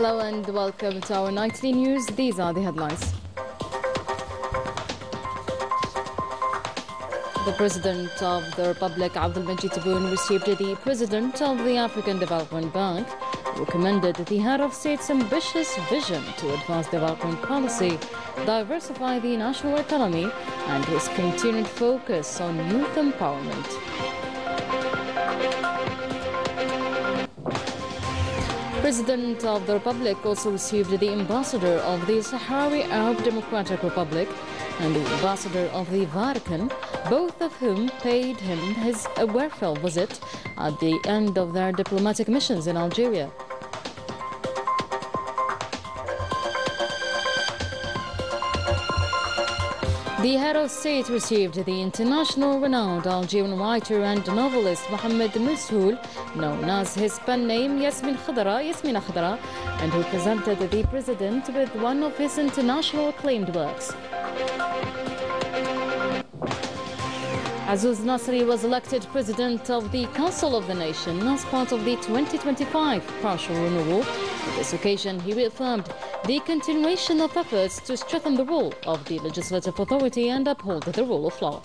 Hello and welcome to our nightly news. These are the headlines. The President of the Republic, Abdelmajid Tebboune, received the President of the African Development Bank, who commended the Head of State's ambitious vision to advance development policy, diversify the national economy, and his continued focus on youth empowerment. President of the Republic also received the Ambassador of the Sahrawi Arab Democratic Republic and the Ambassador of the Vatican, both of whom paid him his farewell visit at the end of their diplomatic missions in Algeria. The Head of State received the international renowned Algerian writer and novelist Mohamed Moushoul, known as his pen name Yasmin Khadra, and who presented the President with one of his international acclaimed works. Azouz Nasri was elected President of the Council of the Nation as part of the 2025 partial renewal. On this occasion, he reaffirmed the continuation of efforts to strengthen the role of the legislative authority and uphold the rule of law.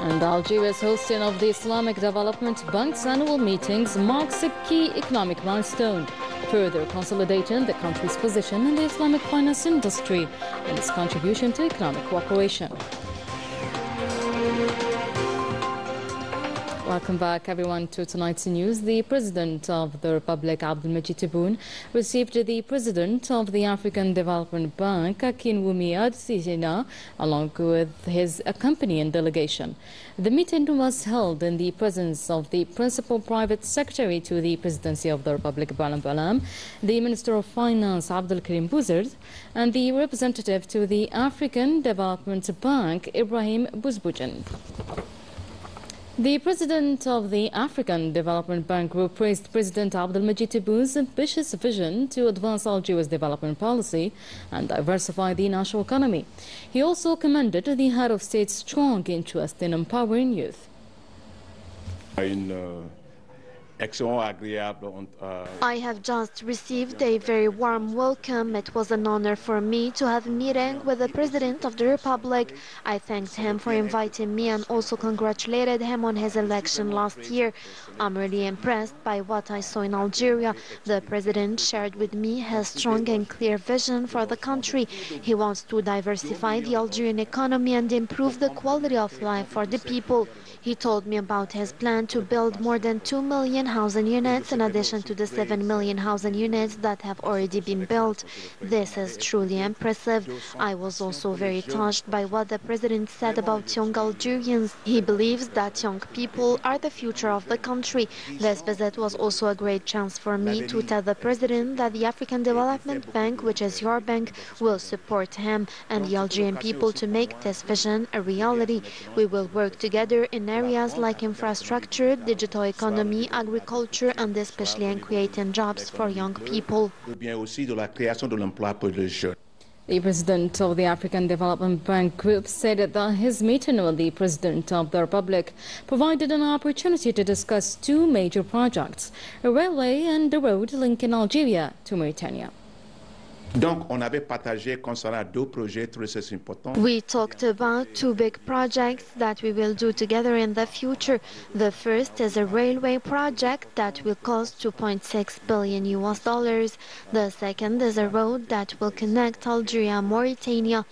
And Algeria's hosting of the Islamic Development Bank's annual meetings marks a key economic milestone, further consolidating the country's position in the Islamic finance industry and its contribution to economic cooperation. Welcome back, everyone, to tonight's news. The President of the Republic, Abdelmajid Tebboune, received the President of the African Development Bank, Akinwumi Adesina, along with his accompanying delegation. The meeting was held in the presence of the Principal Private Secretary to the Presidency of the Republic, Balam Balam, the Minister of Finance, Abdelkarim Bouzerd, and the representative to the African Development Bank, Ibrahim Bouzboujan. The President of the African Development Bank Group praised President Abdelmajid Tebboune's ambitious vision to advance Algeria's development policy and diversify the national economy. He also commended the Head of State's strong interest in empowering youth. I have just received a very warm welcome. It was an honor for me to have a meeting with the President of the Republic. I thanked him for inviting me and also congratulated him on his election last year. I'm really impressed by what I saw in Algeria. The President shared with me his strong and clear vision for the country. He wants to diversify the Algerian economy and improve the quality of life for the people. He told me about his plan to build more than 2 million housing units in addition to the 7 million housing units that have already been built. This is truly impressive. I was also very touched by what the President said about young Algerians. He believes that young people are the future of the country. This visit was also a great chance for me to tell the President that the African Development Bank, which is your bank, will support him and the Algerian people to make this vision a reality. We will work together in areas like infrastructure, digital economy, agriculture, and especially in creating jobs for young people. The President of the African Development Bank Group said that his meeting with the President of the Republic provided an opportunity to discuss two major projects, a railway and a road linking Algeria to Mauritania. We talked about two big projects that we will do together in the future. The first is a railway project that will cost $2.6 billion. The second is a road that will connect Algeria and Mauritania.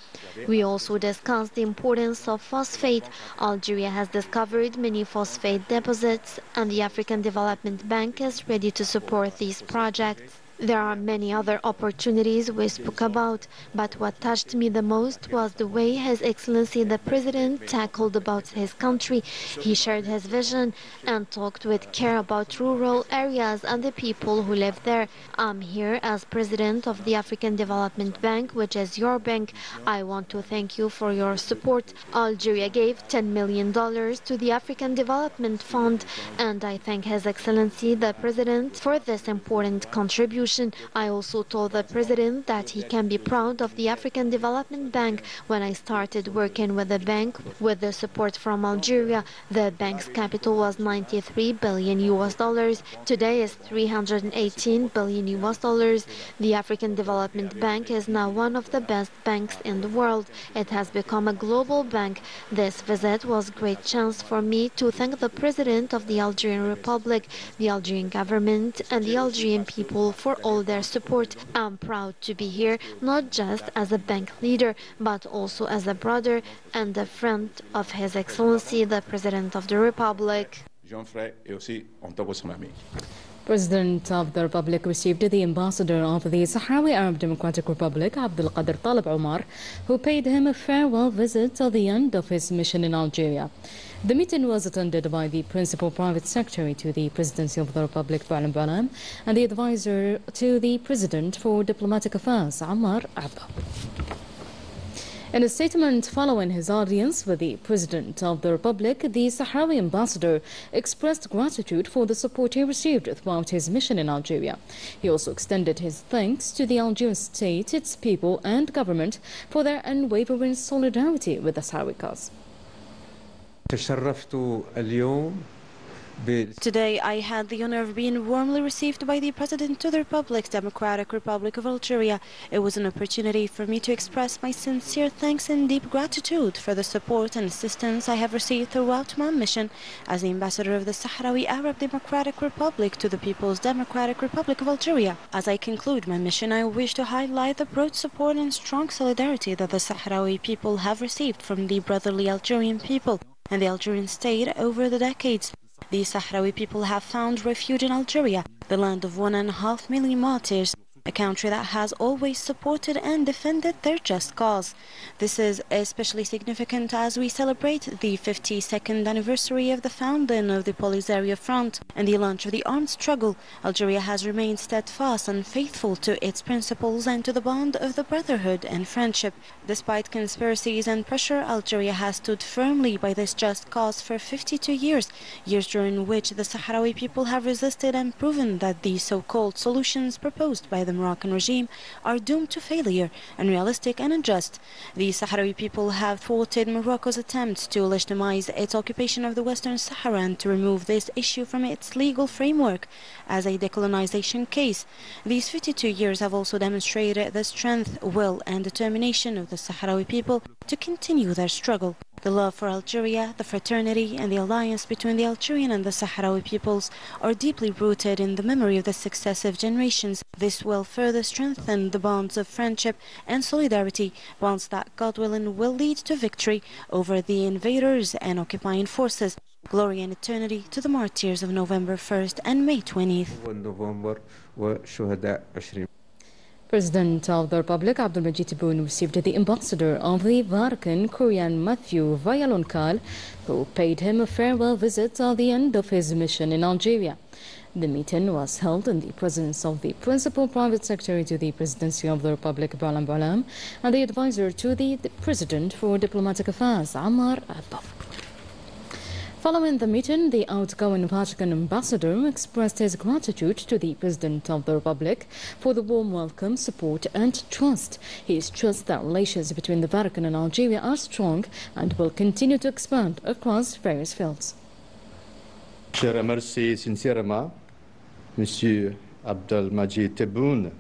We also discussed the importance of phosphate. Algeria has discovered many phosphate deposits, and the African Development Bank is ready to support these projects. There are many other opportunities we spoke about, but what touched me the most was the way His Excellency the President tackled about his country. He shared his vision and talked with care about rural areas and the people who live there. I'm here as President of the African Development Bank, which is your bank. I want to thank you for your support. Algeria gave $10 million to the African Development Fund, and I thank His Excellency the President for this important contribution. emotion. I also told the president that he can be proud of the African Development Bank. When I started working with the bank, with the support from Algeria, the bank's capital was 93 billion US dollars. Today is 318 billion US dollars. The African Development Bank is now one of the best banks in the world. It has become a global bank. This visit was a great chance for me to thank the President of the Algerian Republic, the Algerian government, and the Algerian people for all their support. I'm proud to be here, not just as a bank leader, but also as a brother and a friend of His Excellency, the President of the Republic. President of the Republic received the ambassador of the Sahrawi Arab Democratic Republic, Abdul Qadir Talib Omar, who paid him a farewell visit at the end of his mission in Algeria. The meeting was attended by the Principal Private Secretary to the Presidency of the Republic, Ba'alam Ba'alam, and the Advisor to the President for Diplomatic Affairs, Ammar Abba. In a statement following his audience with the President of the Republic, the Sahrawi ambassador expressed gratitude for the support he received throughout his mission in Algeria. He also extended his thanks to the Algerian state, its people and government for their unwavering solidarity with the Sahrawi cause. Today, I had the honor of being warmly received by the President of the Republic, Democratic Republic of Algeria. It was an opportunity for me to express my sincere thanks and deep gratitude for the support and assistance I have received throughout my mission as the Ambassador of the Sahrawi Arab Democratic Republic to the People's Democratic Republic of Algeria. As I conclude my mission, I wish to highlight the broad support and strong solidarity that the Sahrawi people have received from the brotherly Algerian people and the Algerian state over the decades. The Sahrawi people have found refuge in Algeria, the land of 1.5 million martyrs, a country that has always supported and defended their just cause. This is especially significant as we celebrate the 52nd anniversary of the founding of the Polisario Front and the launch of the armed struggle. Algeria has remained steadfast and faithful to its principles and to the bond of the brotherhood and friendship. Despite conspiracies and pressure, Algeria has stood firmly by this just cause for 52 years during which the Sahrawi people have resisted and proven that the so-called solutions proposed by the Moroccan regime are doomed to failure, unrealistic and unjust. The Sahrawi people have thwarted Morocco's attempts to legitimize its occupation of the Western Sahara and to remove this issue from its legal framework as a decolonization case. These 52 years have also demonstrated the strength, will and determination of the Sahrawi people to continue their struggle. The love for Algeria, the fraternity and the alliance between the Algerian and the Sahrawi peoples are deeply rooted in the memory of the successive generations. This will further strengthen the bonds of friendship and solidarity, bonds that, God willing, will lead to victory over the invaders and occupying forces. Glory and eternity to the martyrs of November 1st and May 20th. President of the Republic, Abdul Majid Tebboune, received the ambassador of the Vatican, Korean Matthew Vallankal, who paid him a farewell visit at the end of his mission in Algeria. The meeting was held in the presence of the Principal Private Secretary to the Presidency of the Republic, Ba'alam Ba'alam, and the Advisor to the President for Diplomatic Affairs, Ammar Abba. Following the meeting, the outgoing Vatican ambassador expressed his gratitude to the President of the Republic for the warm welcome, support and trust. He stressed that relations between the Vatican and Algeria are strong and will continue to expand across various fields. Je remercie sincèrement Monsieur Abdel Majid Tebboune.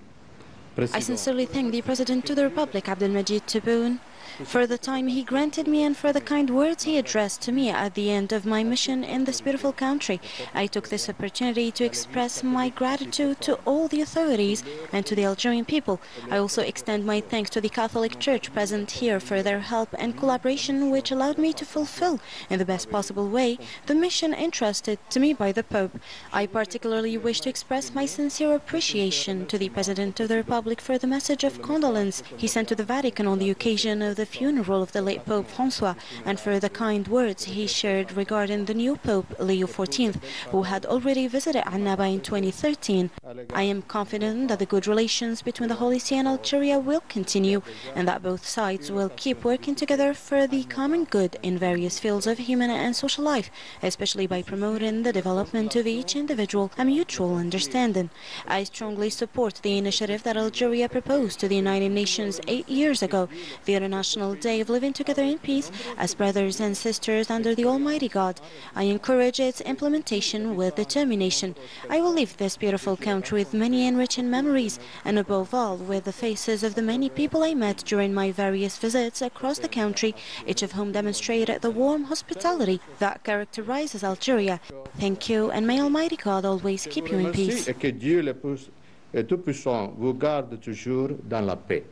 I sincerely thank the President of the Republic, Abdel Majid Tebboune, for the time he granted me and for the kind words he addressed to me at the end of my mission in this beautiful country. I took this opportunity to express my gratitude to all the authorities and to the Algerian people. I also extend my thanks to the Catholic Church present here for their help and collaboration, which allowed me to fulfill in the best possible way the mission entrusted to me by the Pope. I particularly wish to express my sincere appreciation to the President of the Republic for the message of condolence he sent to the Vatican on the occasion of the funeral of the late Pope Francois and for the kind words he shared regarding the new Pope Leo XIV, who had already visited Annaba in 2013. I am confident that the good relations between the Holy See and Algeria will continue and that both sides will keep working together for the common good in various fields of human and social life, especially by promoting the development of each individual and mutual understanding. I strongly support the initiative that Algeria proposed to the United Nations 8 years ago, the International Day of Living Together in Peace as brothers and sisters under the Almighty God. I encourage its implementation with determination. I will leave this beautiful country with many enriching memories, and above all with the faces of the many people I met during my various visits across the country, each of whom demonstrated the warm hospitality that characterizes Algeria. Thank you, and may Almighty God always keep you in peace. Et que Dieu le Tout-Puissant vous garde toujours dans la paix.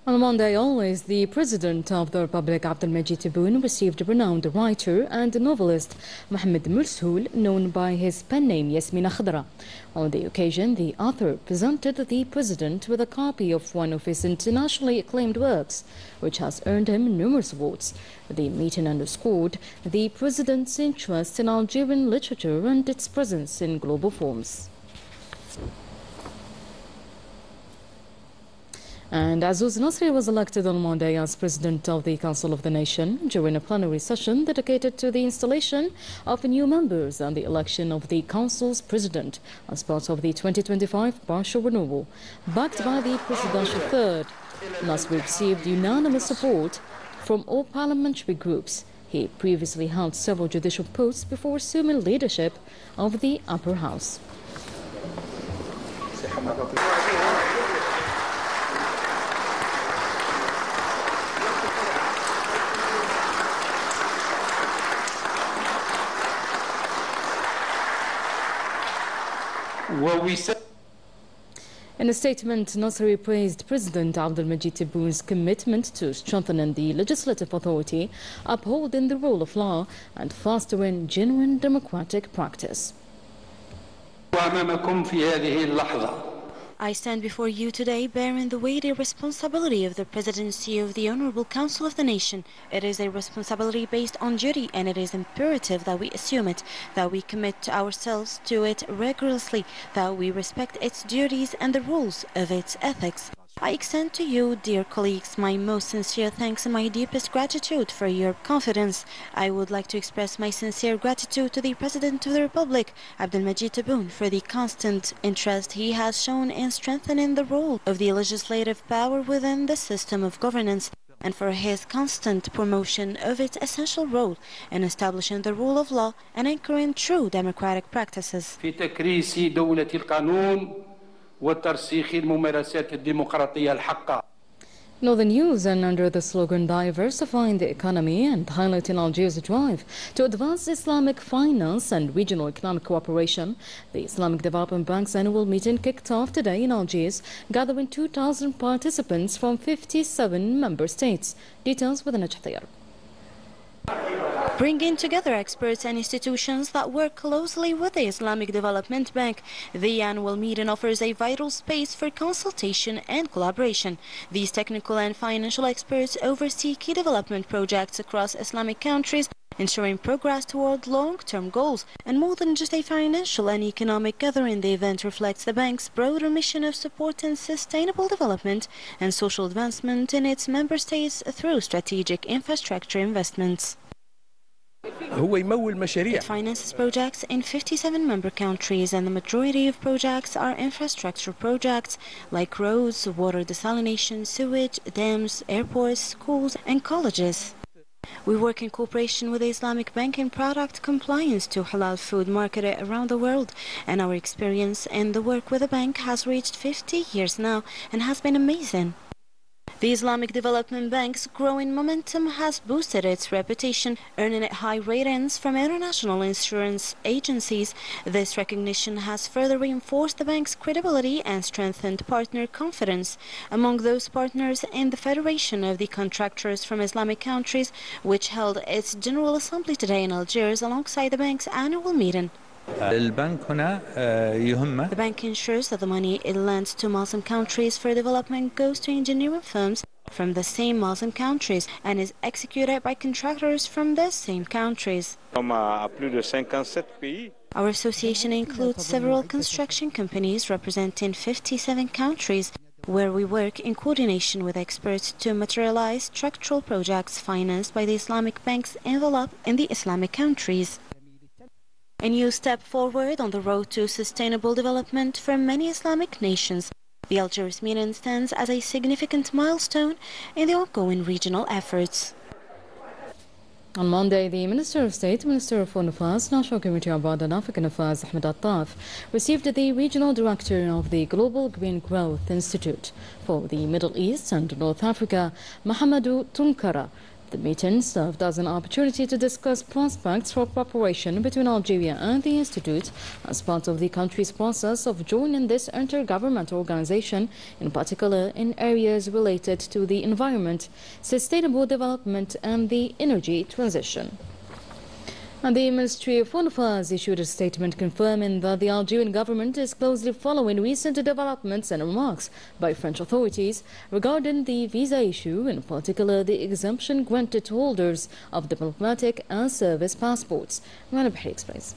On Monday always, the President of the Republic, Abdelmajid Tebboune, received renowned writer and novelist Mohamed Moursoul, known by his pen name Yasmina Khadra. On the occasion, the author presented the President with a copy of one of his internationally acclaimed works, which has earned him numerous awards. The meeting underscored the President's interest in Algerian literature and its presence in global forums. And Azzouz Nasri was elected on Monday as President of the Council of the Nation during a plenary session dedicated to the installation of new members and the election of the Council's President as part of the 2025 partial renewal. Backed by the presidential third, Nasri received unanimous support from all parliamentary groups. He previously held several judicial posts before assuming leadership of the upper house. In a statement, Nasri praised President Abdelmajid Tebboune's commitment to strengthening the legislative authority, upholding the rule of law, and fostering genuine democratic practice. I stand before you today bearing the weighty responsibility of the presidency of the Honorable Council of the Nation. It is a responsibility based on duty, and it is imperative that we assume it, that we commit ourselves to it rigorously, that we respect its duties and the rules of its ethics. I extend to you, dear colleagues, my most sincere thanks and my deepest gratitude for your confidence. I would like to express my sincere gratitude to the President of the Republic, Abdelmajid Tebboune, for the constant interest he has shown in strengthening the role of the legislative power within the system of governance, and for his constant promotion of its essential role in establishing the rule of law and anchoring true democratic practices. وترسيخ الممارسات الديمقراطية الحقة. Northern News, and under the slogan diversifying the economy and highlighting Algeria's drive to advance Islamic finance and regional economic cooperation, the Islamic Development Bank's annual meeting kicked off today in Algiers, gathering 2,000 participants from 57 member states. Details with Najah Thayar. Bringing together experts and institutions that work closely with the Islamic Development Bank, the annual meeting offers a vital space for consultation and collaboration. These technical and financial experts oversee key development projects across Islamic countries, ensuring progress toward long-term goals. And more than just a financial and economic gathering, the event reflects the bank's broader mission of supporting sustainable development and social advancement in its member states through strategic infrastructure investments. It finances projects in 57 member countries, and the majority of projects are infrastructure projects like roads, water desalination, sewage, dams, airports, schools and colleges. We work in cooperation with the Islamic Bank in product compliance to halal food marketed around the world, and our experience in the work with the bank has reached 50 years now and has been amazing. The Islamic Development Bank's growing momentum has boosted its reputation, earning it high ratings from international insurance agencies. This recognition has further reinforced the bank's credibility and strengthened partner confidence. Among those partners in the Federation of the Contractors from Islamic Countries, which held its General Assembly today in Algiers alongside the bank's annual meeting. The bank ensures that the money it lends to Muslim countries for development goes to engineering firms, from the same Muslim countries and is executed by contractors from the same countries. Our association includes several construction companies representing 57 countries, where we work in coordination with experts to materialize structural projects financed by the Islamic banks enveloped in the Islamic countries. A new step forward on the road to sustainable development for many Islamic nations, the Algiers meeting stands as a significant milestone in the ongoing regional efforts. On Monday, the Minister of State, Minister of Foreign Affairs, National Committee Abroad and African Affairs, Ahmed Attaf, received the Regional Director of the Global Green Growth Institute for the Middle East and North Africa, Mohamedou Tunkara. The meeting served as an opportunity to discuss prospects for cooperation between Algeria and the Institute as part of the country's process of joining this intergovernmental organization, in particular in areas related to the environment, sustainable development and the energy transition. And the Ministry of Foreign Affairs issued a statement confirming that the Algerian government is closely following recent developments and remarks by French authorities regarding the visa issue, in particular the exemption granted to holders of diplomatic and service passports. Rana Bahri explains.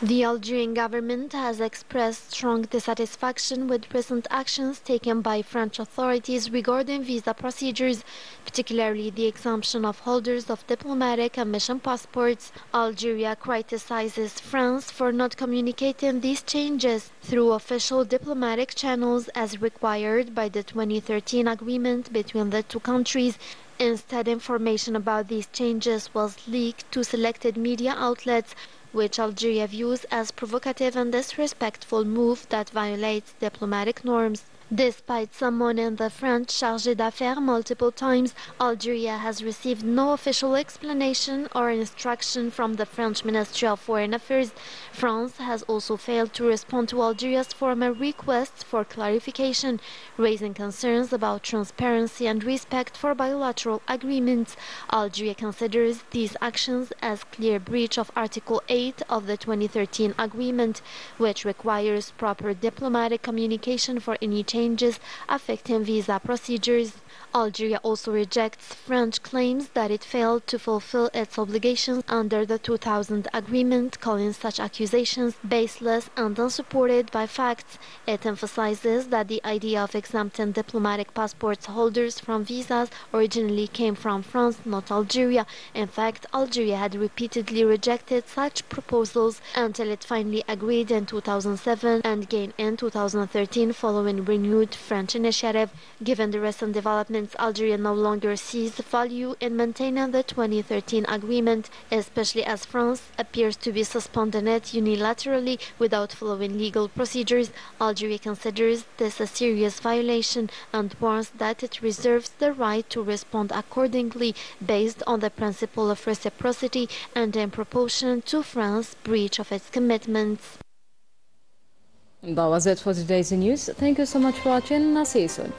The Algerian government has expressed strong dissatisfaction with recent actions taken by French authorities regarding visa procedures, particularly the exemption of holders of diplomatic and mission passports. Algeria criticizes France for not communicating these changes through official diplomatic channels as required by the 2013 agreement between the two countries. Instead, information about these changes was leaked to selected media outlets, which Algeria views as provocative and disrespectful move that violates diplomatic norms. Despite summoning the French chargé d'affaires multiple times, Algeria has received no official explanation or instruction from the French Ministry of Foreign Affairs. France has also failed to respond to Algeria's former requests for clarification, raising concerns about transparency and respect for bilateral agreements. Algeria considers these actions as clear breach of Article 8 of the 2013 agreement, which requires proper diplomatic communication for any changes affecting visa procedures. Algeria also rejects French claims that it failed to fulfill its obligations under the 2000 agreement, calling such accusations baseless and unsupported by facts. It emphasizes that the idea of exempting diplomatic passport holders from visas originally came from France, not Algeria. In fact, Algeria had repeatedly rejected such proposals until it finally agreed in 2007 and again in 2013 following renewed French initiative. Given the recent developments, Algeria no longer sees value in maintaining the 2013 agreement, especially as France appears to be suspending it unilaterally without following legal procedures. Algeria considers this a serious violation and warns that it reserves the right to respond accordingly based on the principle of reciprocity and in proportion to France's breach of its commitments. That was it for today's news. Thank you so much for watching. I'll see you soon.